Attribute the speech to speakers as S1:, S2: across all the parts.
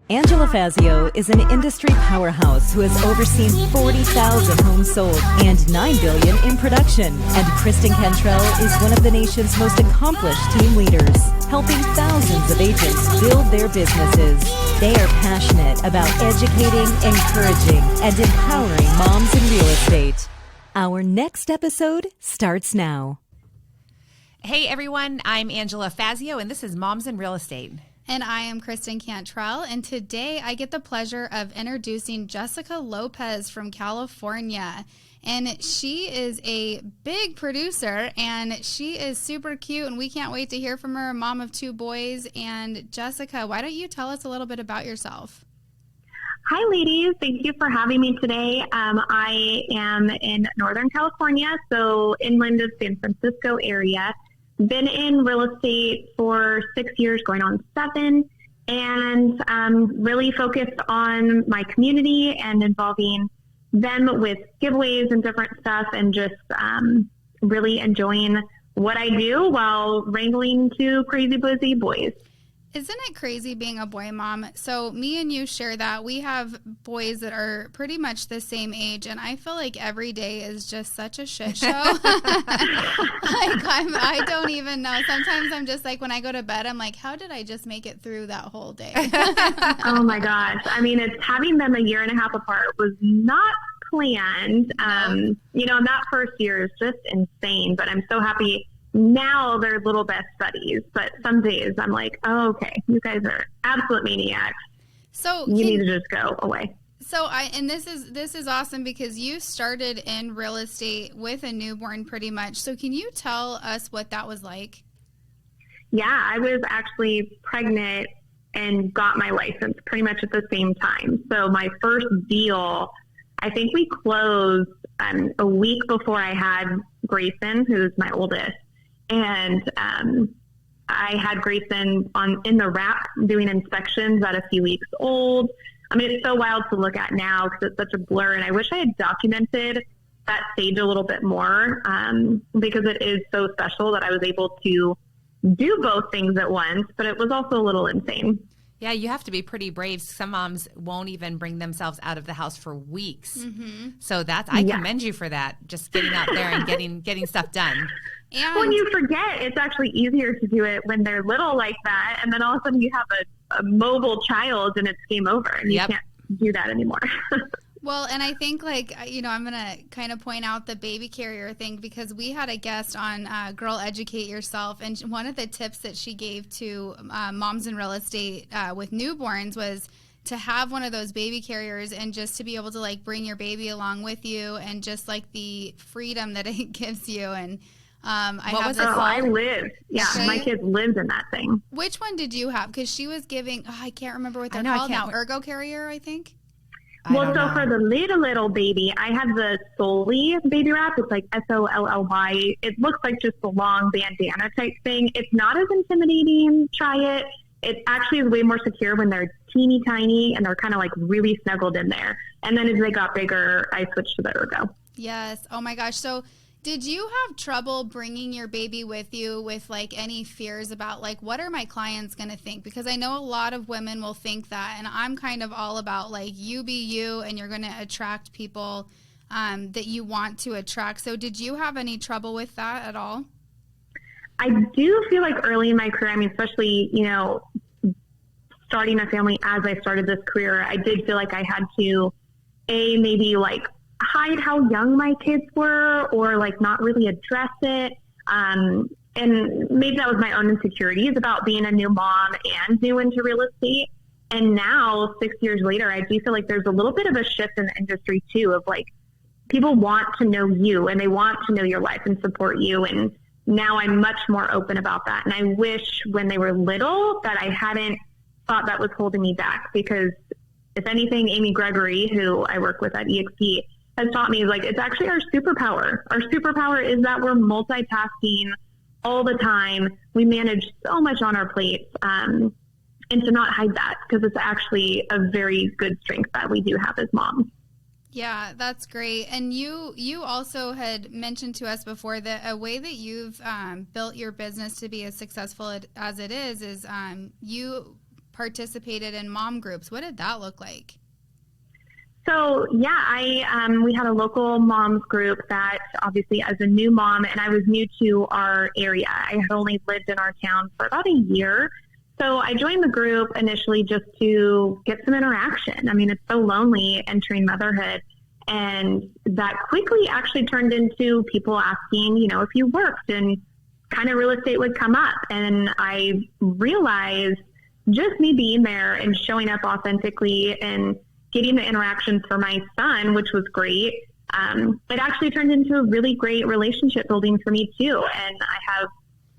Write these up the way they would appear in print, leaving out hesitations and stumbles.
S1: Angela Fazio is an industry powerhouse who has overseen 40,000 homes sold and $9 billion in production. And Kristen Cantrell is one of the nation's most accomplished team leaders, helping thousands of agents build their businesses. They are passionate about educating, encouraging, and empowering moms in real estate. Our next episode starts now.
S2: Hey everyone, I'm Angela Fazio, and this is Moms in Real Estate.
S3: And I am Kristen Cantrell, and today I get the pleasure of introducing Jessica Lopez from California. And she is a big producer, and she is super cute, and we can't wait to hear from her, mom of 2 boys. And Jessica, why don't you tell us a little bit about yourself?
S4: Hi, ladies. Thank you for having me today. I am in Northern California, so inland of San Francisco area. Been in real estate for 6 years, going on 7, and really focused on my community and involving them with giveaways and different stuff, and just really enjoying what I do while wrangling 2 crazy busy boys.
S3: Isn't it crazy being a boy mom? So me and you share that. We have boys that are pretty much the same age, and I feel like every day is just such a shit show. I don't even know. Sometimes I'm just like, when I go to bed, I'm like, how did I just make it through that whole day?
S4: Oh my gosh. I mean, it's having them a year and a half apart was not planned. That first year is just insane, but I'm so happy. Now they're little best buddies, but some days I'm like, oh, okay, you guys are absolute maniacs.
S3: So
S4: you need to just go away.
S3: So this is awesome because you started in real estate with a newborn pretty much. So can you tell us what that was like?
S4: Yeah, I was actually pregnant and got my license pretty much at the same time. So my first deal, I think we closed a week before I had Grayson, who's my oldest. And I had Grayson in the wrap doing inspections at a few weeks old. I mean, it's so wild to look at now because it's such a blur. And I wish I had documented that stage a little bit more because it is so special that I was able to do both things at once. But it was also a little insane.
S2: Yeah, you have to be pretty brave. Some moms won't even bring themselves out of the house for weeks. Mm-hmm. So I commend you for that, just getting out there and getting stuff done.
S4: And when you forget, it's actually easier to do it when they're little like that. And then all of a sudden you have a mobile child and it's game over and you can't do that anymore.
S3: Well, and I think I'm going to kind of point out the baby carrier thing because we had a guest on Girl Educate Yourself. And one of the tips that she gave to moms in real estate with newborns was to have one of those baby carriers and just to be able to bring your baby along with you and just the freedom that it gives you. And
S4: I lived. Yeah, my kids lived in that thing.
S3: Which one did you have? Because she was giving, I can't remember what they're called now. Ergo carrier, I think.
S4: Well, so for the little baby, I had the Solly baby wrap. It's like SOLLY. It looks like just a long bandana type thing. It's not as intimidating. Try it. It actually is way more secure when they're teeny tiny and they're kind of really snuggled in there. And then as they got bigger, I switched to the Ergo.
S3: Yes. Oh my gosh. So did you have trouble bringing your baby with you with any fears about what are my clients going to think? Because I know a lot of women will think that, and I'm kind of all about you be you and you're going to attract people that you want to attract. So did you have any trouble with that at all?
S4: I do feel early in my career, I mean, especially, starting a family as I started this career, I did feel like I had to, maybe hide how young my kids were or not really address it. And maybe that was my own insecurities about being a new mom and new into real estate. And now 6 years later, I do feel like there's a little bit of a shift in the industry too of people want to know you and they want to know your life and support you. And now I'm much more open about that. And I wish when they were little that I hadn't thought that was holding me back, because if anything, Amy Gregory, who I work with at EXP, has taught me it's actually our superpower. Our superpower is that we're multitasking all the time. We manage so much on our plates, and to not hide that, because it's actually a very good strength that we do have as moms.
S3: Yeah, that's great. And you also had mentioned to us before that a way that you've built your business to be as successful as it is you participated in mom groups. What did that look like?
S4: So we had a local moms group that obviously as a new mom, and I was new to our area. I had only lived in our town for about a year. So I joined the group initially just to get some interaction. I mean, it's so lonely entering motherhood. And that quickly actually turned into people asking, if you worked, and kind of real estate would come up. And I realized just me being there and showing up authentically and getting the interactions for my son, which was great. It actually turned into a really great relationship building for me too. And I have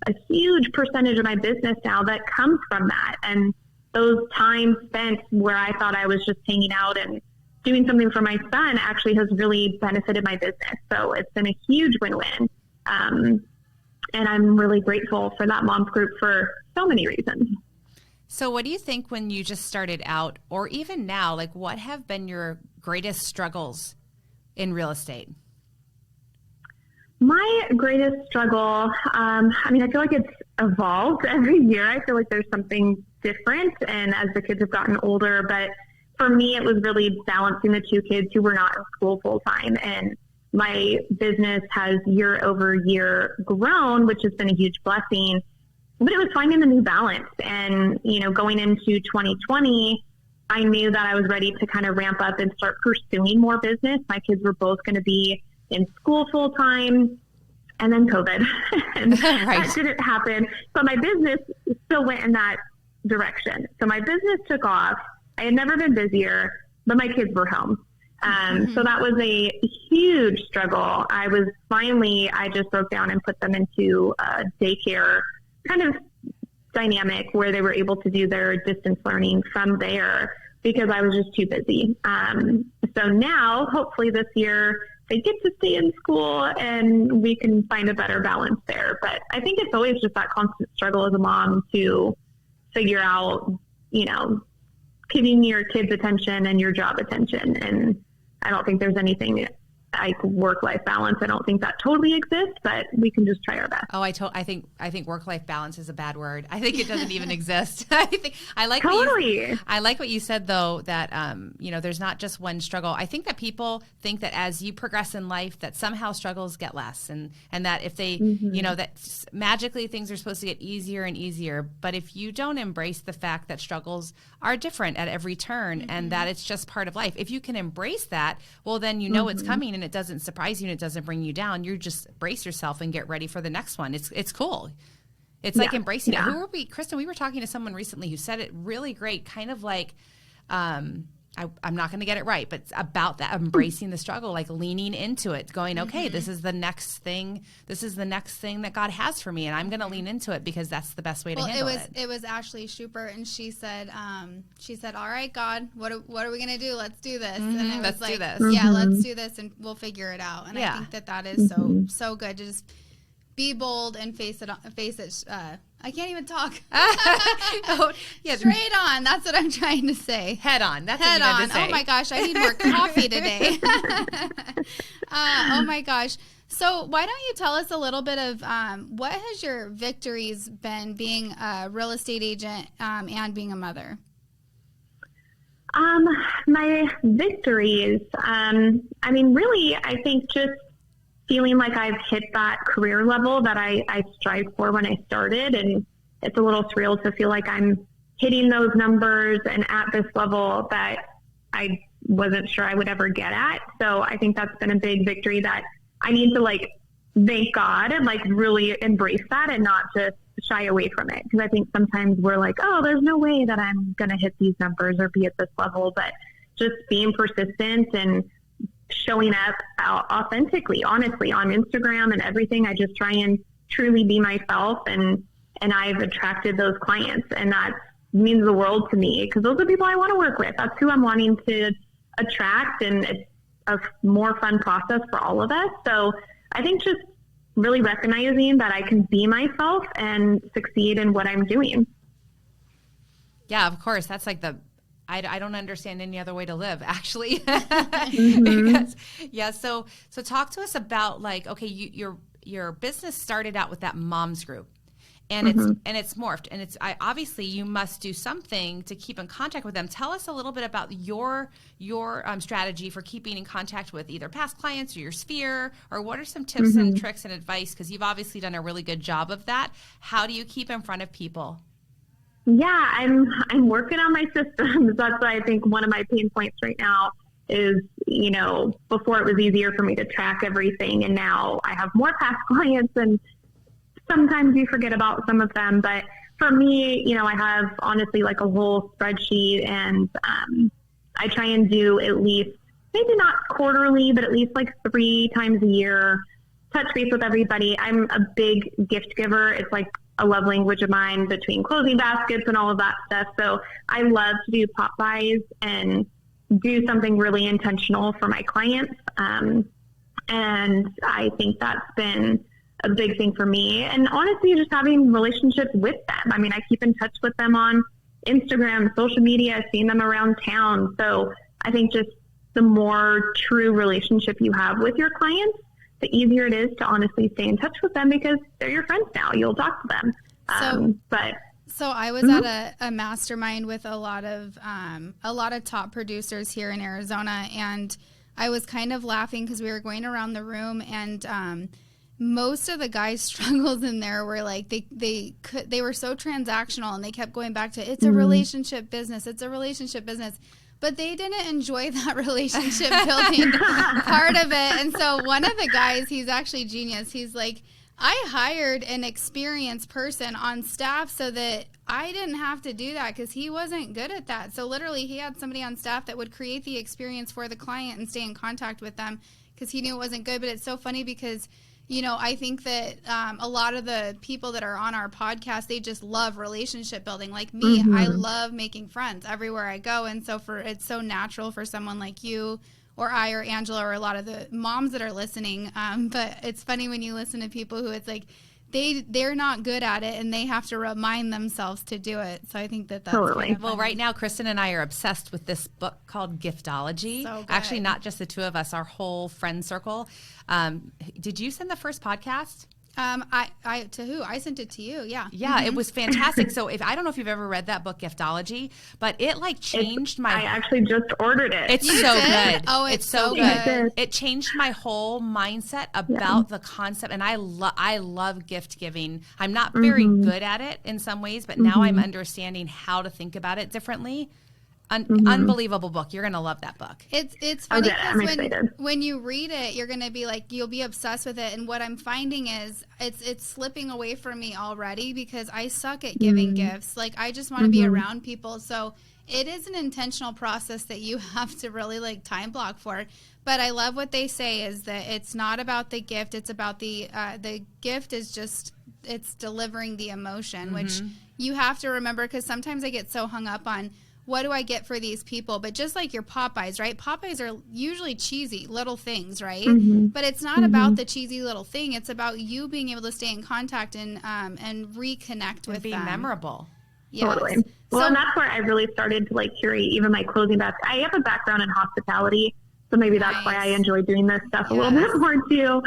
S4: a huge percentage of my business now that comes from that. And those times spent where I thought I was just hanging out and doing something for my son actually has really benefited my business. So it's been a huge win-win. And I'm really grateful for that moms group for so many reasons.
S2: So what do you think when you just started out, or even now, like what have been your greatest struggles in real estate?
S4: My greatest struggle, I feel like it's evolved every year. I feel like there's something different, and as the kids have gotten older, but for me, it was really balancing the two kids who were not in school full time. And my business has year over year grown, which has been a huge blessing, but it was finding the new balance. And, going into 2020, I knew that I was ready to kind of ramp up and start pursuing more business. My kids were both going to be in school full time, and then COVID. And
S2: right.
S4: That didn't happen. But my business still went in that direction. So my business took off. I had never been busier, but my kids were home. So that was a huge struggle. I just broke down and put them into a daycare kind of dynamic where they were able to do their distance learning from there because I was just too busy. So now, hopefully this year, they get to stay in school and we can find a better balance there. But I think it's always just that constant struggle as a mom to figure out, giving your kids attention and your job attention. And I don't think there's anything like work-life balance. I don't think that totally exists, but we can just try our best.
S2: Oh, I think work-life balance is a bad word. I think it doesn't even exist. I like what you said though, that, there's not just one struggle. I think that people think that as you progress in life, that somehow struggles get less and that if they, that magically things are supposed to get easier and easier. But if you don't embrace the fact that struggles are different at every turn and that it's just part of life, if you can embrace that, well, then it's coming and it doesn't surprise you and it doesn't bring you down. You just brace yourself and get ready for the next one. It's cool. It's like embracing it. Who were we, Kristen? We were talking to someone recently who said it really great, kind of like, I'm not going to get it right, but it's about that embracing the struggle, like leaning into it, going, okay, this is the next thing. This is the next thing that God has for me. And I'm going to lean into it because that's the best way to handle it.
S3: It was Ashley Schuper. And she said, all right, God, what are we going to do? Let's do this. And it was
S2: do this.
S3: Yeah, let's do this and we'll figure it out. And I think that is so good to just be bold and face it. I can't even talk. Straight on. That's what I'm trying to say.
S2: Head on. That's
S3: head
S2: what you
S3: on.
S2: meant to say.
S3: Oh my gosh, I need more coffee today. Oh my gosh. So why don't you tell us a little bit of what has your victories been being a real estate agent and being a mother?
S4: My victories, really, I think just feeling like I've hit that career level that I strived for when I started. And it's a little surreal to feel like I'm hitting those numbers and at this level that I wasn't sure I would ever get at. So I think that's been a big victory that I need to thank God and really embrace that and not just shy away from it. Because I think sometimes we're like, oh, there's no way that I'm going to hit these numbers or be at this level. But just being persistent and showing up authentically, honestly, on Instagram and everything. I just try and truly be myself, and I've attracted those clients, and that means the world to me because those are people I want to work with. That's who I'm wanting to attract, and it's a more fun process for all of us. So I think just really recognizing that I can be myself and succeed in what I'm doing.
S2: Yeah, of course. That's I don't understand any other way to live, actually. Because, so talk to us about okay, your business started out with that moms group, and it's morphed, and obviously you must do something to keep in contact with them. Tell us a little bit about your strategy for keeping in contact with either past clients or your sphere, or what are some tips and tricks and advice? Because you've obviously done a really good job of that. How do you keep in front of people?
S4: Yeah, I'm working on my systems. That's why I think one of my pain points right now is, before it was easier for me to track everything, and now I have more past clients, and sometimes you forget about some of them. But for me, I have honestly like a whole spreadsheet, and I try and do at least, maybe not quarterly, but at least like 3 times a year, touch base with everybody. I'm a big gift giver. It's like a love language of mine, between closing baskets and all of that stuff. So I love to do pop buys and do something really intentional for my clients. And I think that's been a big thing for me. And honestly, just having relationships with them. I mean, I keep in touch with them on Instagram, social media, seeing them around town. So I think just the more true relationship you have with your clients, the easier it is to honestly stay in touch with them, because they're your friends now. You'll talk to them.
S3: So I was at a mastermind with a lot of top producers here in Arizona, and I was kind of laughing because we were going around the room, and most of the guys' struggles in there were like they were so transactional, and they kept going back to it's a relationship business, it's a relationship business. But they didn't enjoy that relationship building part of it. And so one of the guys, he's actually genius. He's like, I hired an experienced person on staff so that I didn't have to do that, because he wasn't good at that. So literally he had somebody on staff that would create the experience for the client and stay in contact with them, because he knew it wasn't good. But it's so funny because, I think that a lot of the people that are on our podcast, they just love relationship building. Like me, I love making friends everywhere I go. And so it's so natural for someone like you or I or Angela or a lot of the moms that are listening. But it's funny when you listen to people who it's like they're not good at it, and they have to remind themselves to do it. So I think that's
S4: totally.
S3: Kind of
S2: well, right now, Kristen and I are obsessed with this book called Giftology.
S3: So
S2: actually, not just the two of us, our whole friend circle. Did you send the first podcast?
S3: To who? I sent it to you. Yeah.
S2: Yeah, It was fantastic. So I don't know if you've ever read that book, Giftology, but it changed
S4: I actually just ordered it.
S2: It's so good.
S3: Oh, it's so good.
S2: It changed my whole mindset about the concept, and I love gift giving. I'm not very good at it in some ways, but now I'm understanding how to think about it differently. Unbelievable book. You're going to love that book.
S3: It's funny because when you read it, you're going to be like, you'll be obsessed with it. And what I'm finding is it's slipping away from me already, because I suck at giving gifts. Like, I just want to be around people. So it is an intentional process that you have to really like time block for. But I love what they say is that it's not about the gift. It's about the gift is just, it's delivering the emotion, which you have to remember, because sometimes I get so hung up on, what do I get for these people? But just like your Popeyes, right? Popeyes are usually cheesy little things, right? But it's not about the cheesy little thing. It's about you being able to stay in contact and reconnect with
S2: them. Be memorable.
S3: Yes.
S4: Totally. Well, and that's where I really started to like curate even my closing basket. I have a background in hospitality, so maybe that's why I enjoy doing this stuff a little bit more too.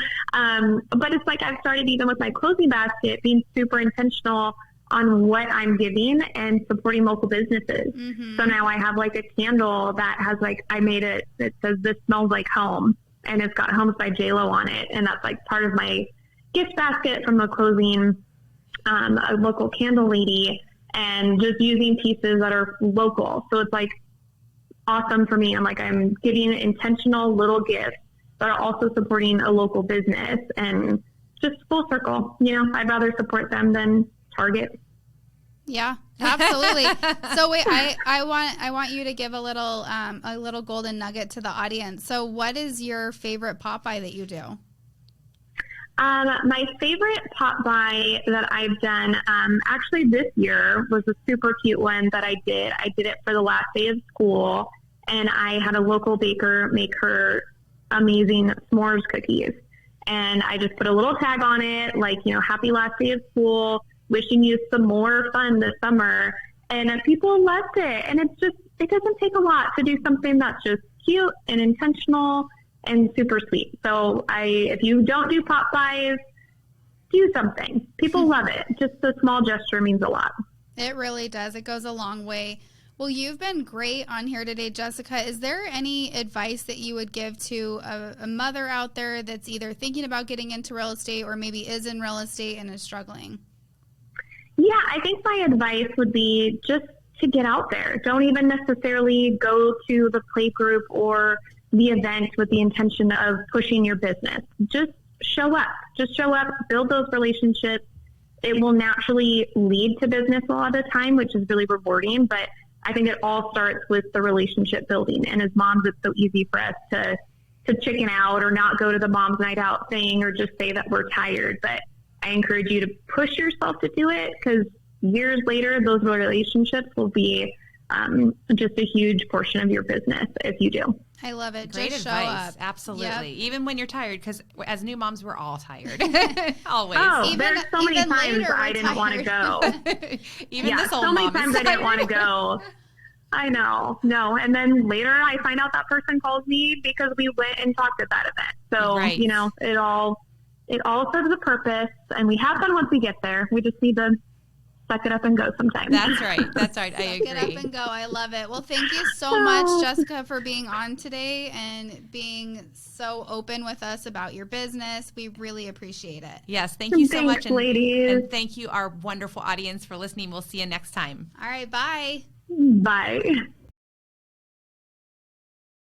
S4: But it's like I've started even with my closing basket being super intentional on what I'm giving and supporting local businesses. So now I have like a candle that has like, I made it, it says this smells like home, and it's got Homes by J-Lo on it. And that's like part of my gift basket from the closing, a local candle lady, and just using pieces that are local. So it's like awesome for me. I'm giving intentional little gifts that are also supporting a local business, and just full circle. I'd rather support them than Target.
S3: Yeah, absolutely. So wait, I want you to give a little golden nugget to the audience. So what is your favorite Popeye that you do?
S4: My favorite pop buy that I've done, actually this year, was a super cute one that I did. I did it for the last day of school, and I had a local baker make her amazing s'mores cookies. And I just put a little tag on it, like, happy last day of school, wishing you some more fun this summer. And people loved it. And it doesn't take a lot to do something that's just cute and intentional and super sweet. So if you don't do pop buys, do something. People love it. Just a small gesture means a lot.
S3: It really does. It goes a long way. Well, you've been great on here today, Jessica. Is there any advice that you would give to a mother out there that's either thinking about getting into real estate or maybe is in real estate and is struggling?
S4: Yeah, I think my advice would be just to get out there. Don't even necessarily go to the play group or the event with the intention of pushing your business. Just show up. Just show up, build those relationships. It will naturally lead to business a lot of the time, which is really rewarding. But I think it all starts with the relationship building. And as moms, it's so easy for us to chicken out or not go to the mom's night out thing or just say that we're tired. But I encourage you to push yourself to do it, because years later, those relationships will be just a huge portion of your business if you do.
S3: I love it.
S2: Great
S3: just
S2: advice.
S3: show up.
S2: Absolutely.
S3: Yep.
S2: Even when you're tired, because as new moms, we're all tired. Always.
S4: Oh, there's so many times I didn't want to go.
S2: Even this old
S4: so many
S2: mom
S4: times I didn't want to go. I know. No. And then later I find out that person calls me because we went and talked at that event. So,
S2: right.
S4: it all serves a purpose, and we have fun once we get there. We just need to suck it up and go sometimes.
S2: That's right. I agree.
S3: Get up and go. I love it. Well, thank you so much, Jessica, for being on today and being so open with us about your business. We really appreciate it.
S2: Yes, thank you so much.
S4: Ladies.
S2: And thank you, our wonderful audience, for listening. We'll see you next time.
S3: All right, bye.
S4: Bye.